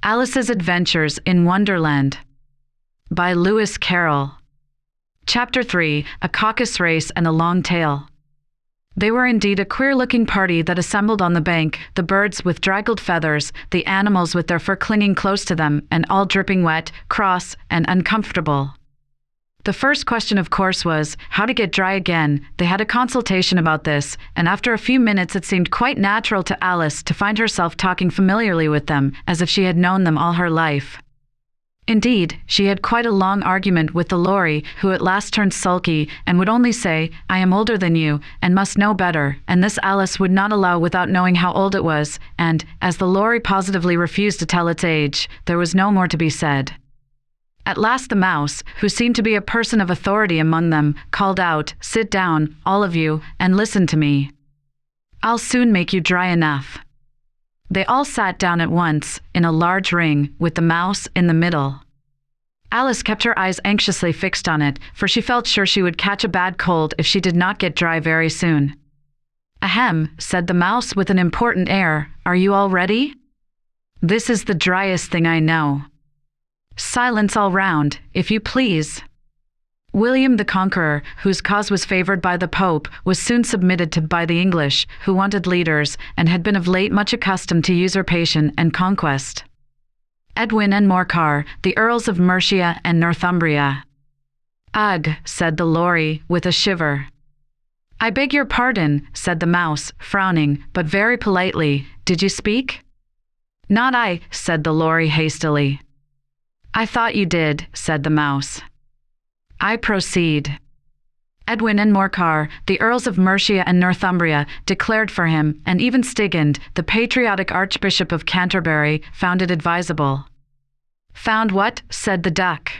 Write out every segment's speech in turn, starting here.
Alice's Adventures in Wonderland by Lewis Carroll. Chapter 3, A Caucus Race and a Long Tail. They were indeed a queer-looking party that assembled on the bank, the birds with draggled feathers, the animals with their fur clinging close to them, and all dripping wet, cross, and uncomfortable. The first question, of course, was how to get dry again. They had a consultation about this, and after a few minutes it seemed quite natural to Alice to find herself talking familiarly with them, as if she had known them all her life. Indeed, she had quite a long argument with the Lory, who at last turned sulky, and would only say, "I am older than you, and must know better," and this Alice would not allow without knowing how old it was, and, as the Lory positively refused to tell its age, there was no more to be said. At last the mouse, who seemed to be a person of authority among them, called out, "Sit down, all of you, and listen to me. I'll soon make you dry enough." They all sat down at once, in a large ring, with the mouse in the middle. Alice kept her eyes anxiously fixed on it, for she felt sure she would catch a bad cold if she did not get dry very soon. "Ahem," said the mouse with an important air, "are you all ready? This is the driest thing I know. Silence all round, if you please." William the Conqueror, whose cause was favored by the Pope, was soon submitted to by the English, who wanted leaders, and had been of late much accustomed to usurpation and conquest. Edwin and Morcar, the Earls of Mercia and Northumbria. "Ugh," said the Lory, with a shiver. "I beg your pardon," said the mouse, frowning, but very politely. "Did you speak?" "Not I," said the Lory hastily. "I thought you did," said the mouse. "I proceed." Edwin and Morcar, the Earls of Mercia and Northumbria, declared for him, and even Stigand, the patriotic Archbishop of Canterbury, found it advisable. "Found what?" said the duck.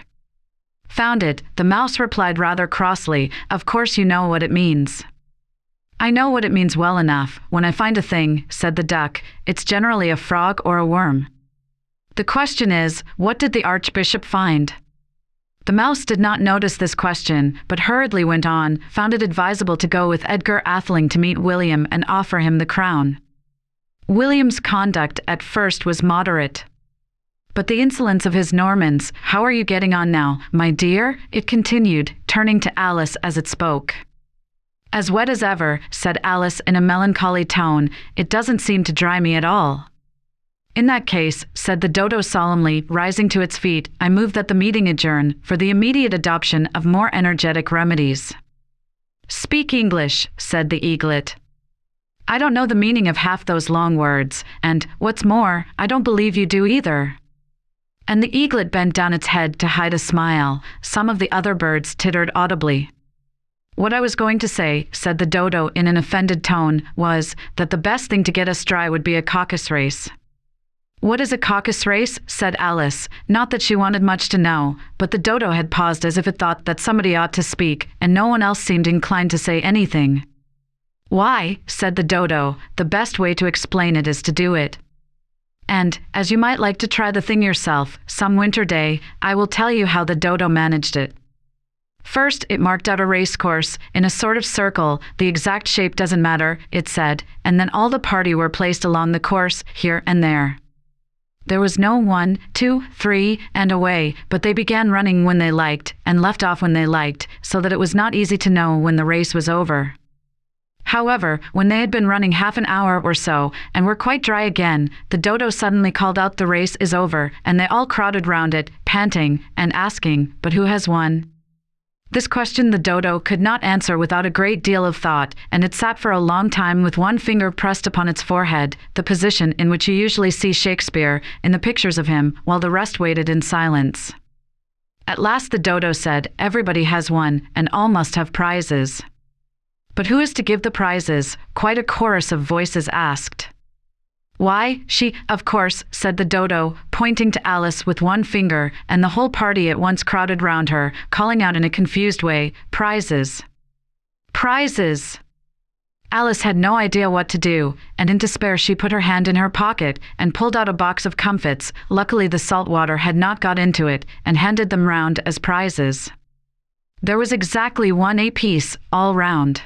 "Found it," the mouse replied rather crossly. "Of course you know what it means." "I know what it means well enough. When I find a thing," said the duck, "it's generally a frog or a worm. The question is, what did the Archbishop find?" The mouse did not notice this question, but hurriedly went on, found it advisable to go with Edgar Atheling to meet William and offer him the crown. William's conduct at first was moderate. But the insolence of his Normans, "How are you getting on now, my dear?" it continued, turning to Alice as it spoke. "As wet as ever," said Alice in a melancholy tone. "It doesn't seem to dry me at all." "In that case," said the dodo solemnly, rising to its feet, "I move that the meeting adjourn, for the immediate adoption of more energetic remedies." "Speak English," said the eaglet. "I don't know the meaning of half those long words, and, what's more, I don't believe you do either." And the eaglet bent down its head to hide a smile. Some of the other birds tittered audibly. "What I was going to say," said the dodo in an offended tone, "was, that the best thing to get us dry would be a caucus race." "What is a caucus race?" said Alice, not that she wanted much to know, but the dodo had paused as if it thought that somebody ought to speak, and no one else seemed inclined to say anything. "Why," said the dodo, "the best way to explain it is to do it. And, as you might like to try the thing yourself, some winter day, I will tell you how the dodo managed it. First, it marked out a race course, in a sort of circle, the exact shape doesn't matter, it said, and then all the party were placed along the course, here and there. There was no 1, 2, 3, and away, but they began running when they liked, and left off when they liked, so that it was not easy to know when the race was over. However, when they had been running half an hour or so, and were quite dry again, the dodo suddenly called out, 'The race is over,' and they all crowded round it, panting, and asking, 'But who has won?' This question the dodo could not answer without a great deal of thought, and it sat for a long time with one finger pressed upon its forehead, the position in which you usually see Shakespeare in the pictures of him, while the rest waited in silence. At last the dodo said, "Everybody has won, and all must have prizes." "But who is to give the prizes?" quite a chorus of voices asked. "Why, she, of course," said the dodo, pointing to Alice with one finger, and the whole party at once crowded round her, calling out in a confused way, "Prizes! Prizes!" Alice had no idea what to do, and in despair she put her hand in her pocket and pulled out a box of comfits. Luckily the salt water had not got into it, and handed them round as prizes. There was exactly 1 apiece, all round.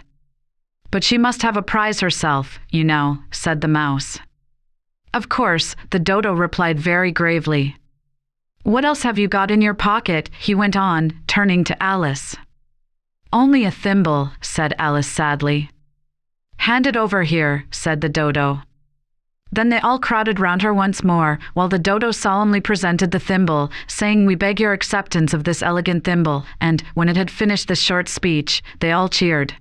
"But she must have a prize herself, you know," said the mouse. Of course, the dodo replied very gravely. What else have you got in your pocket? He went on, turning to Alice. Only a thimble, said Alice sadly. Hand it over here, said the dodo. Then they all crowded round her once more, while the dodo solemnly presented the thimble, saying, We beg your acceptance of this elegant thimble, and, when it had finished this short speech, they all cheered.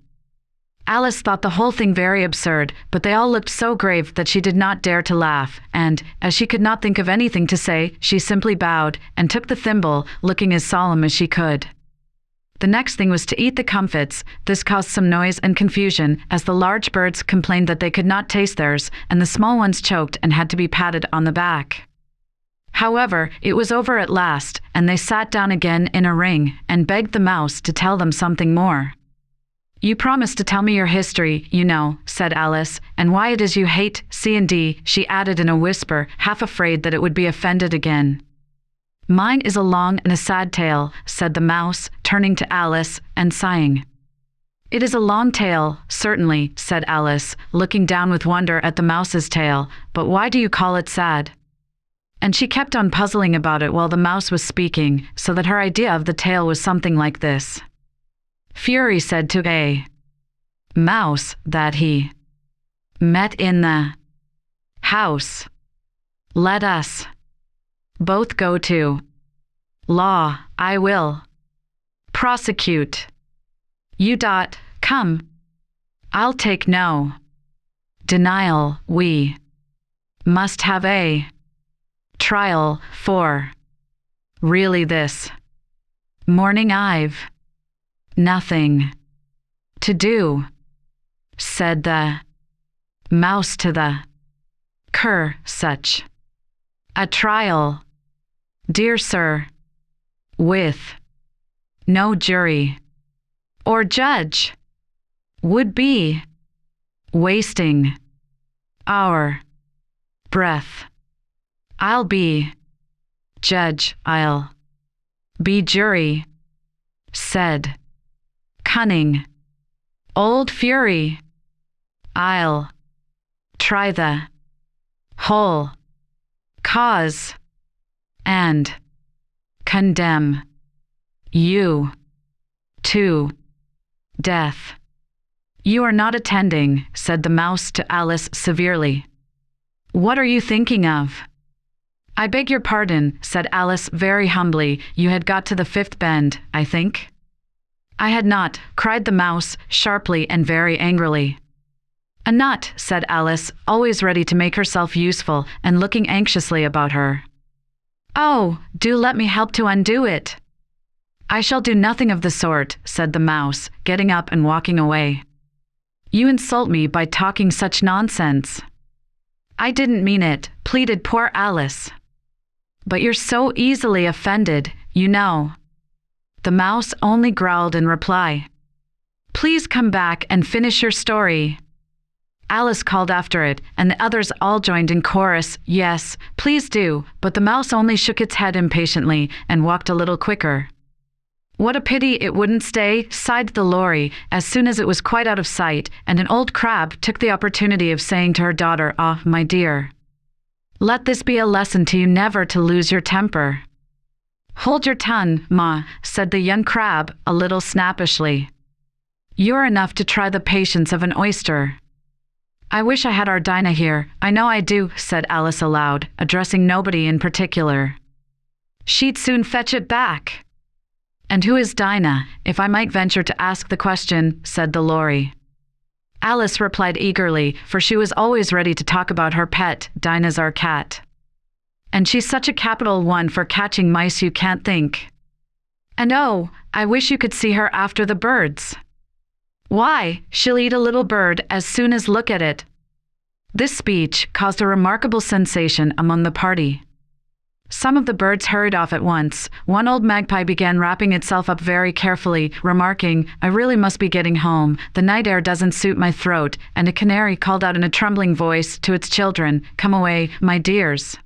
Alice thought the whole thing very absurd, but they all looked so grave that she did not dare to laugh, and, as she could not think of anything to say, she simply bowed, and took the thimble, looking as solemn as she could. The next thing was to eat the comfits. This caused some noise and confusion, as the large birds complained that they could not taste theirs, and the small ones choked and had to be patted on the back. However, it was over at last, and they sat down again in a ring, and begged the mouse to tell them something more. You promised to tell me your history, you know, said Alice, and why it is you hate C&D, she added in a whisper, half afraid that it would be offended again. Mine is a long and a sad tale, said the mouse, turning to Alice and sighing. It is a long tale, certainly, said Alice, looking down with wonder at the mouse's tail, but why do you call it sad? And she kept on puzzling about it while the mouse was speaking, so that her idea of the tale was something like this. Fury said to a mouse that he met in the house. Let us both go to law. I will prosecute you. Come. I'll take no denial. We must have a trial for really this morning I've nothing to do, said the mouse to the cur. Such a trial, dear sir, with no jury or judge, would be wasting our breath. I'll be judge, I'll be jury, said cunning old Fury. I'll try the whole cause and condemn you to death. You are not attending, said the mouse to Alice severely. What are you thinking of? I beg your pardon, said Alice very humbly. You had got to the fifth bend, I think? I had not, cried the mouse, sharply and very angrily. A nut, said Alice, always ready to make herself useful and looking anxiously about her. Oh, do let me help to undo it. I shall do nothing of the sort, said the mouse, getting up and walking away. You insult me by talking such nonsense. I didn't mean it, pleaded poor Alice. But you're so easily offended, you know. The mouse only growled in reply. Please come back and finish your story. Alice called after it, and the others all joined in chorus, yes, please do, but the mouse only shook its head impatiently and walked a little quicker. What a pity it wouldn't stay, sighed the lorry, as soon as it was quite out of sight, and an old crab took the opportunity of saying to her daughter, Ah, my dear, let this be a lesson to you never to lose your temper. Hold your tongue, ma, said the young crab, a little snappishly. You're enough to try the patience of an oyster. I wish I had our Dinah here. I know I do, said Alice aloud, addressing nobody in particular. She'd soon fetch it back. And who is Dinah, if I might venture to ask the question, said the lorry. Alice replied eagerly, for she was always ready to talk about her pet, Dinah's our cat. And she's such a capital one for catching mice you can't think. And oh, I wish you could see her after the birds. Why, she'll eat a little bird as soon as look at it. This speech caused a remarkable sensation among the party. Some of the birds hurried off at once. One old magpie began wrapping itself up very carefully, remarking, I really must be getting home. The night air doesn't suit my throat. And a canary called out in a trembling voice to its children, Come away, my dears.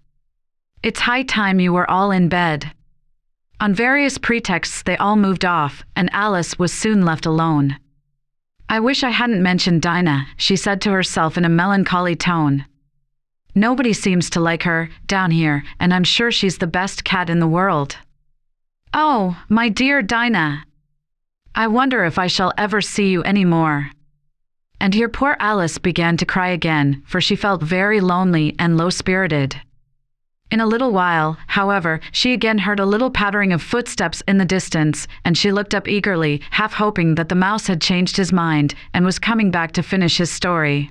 It's high time you were all in bed. On various pretexts they all moved off, and Alice was soon left alone. I wish I hadn't mentioned Dinah, she said to herself in a melancholy tone. Nobody seems to like her down here, and I'm sure she's the best cat in the world. Oh, my dear Dinah! I wonder if I shall ever see you any more." And here poor Alice began to cry again, for she felt very lonely and low-spirited. In a little while, however, she again heard a little pattering of footsteps in the distance, and she looked up eagerly, half hoping that the mouse had changed his mind and was coming back to finish his story.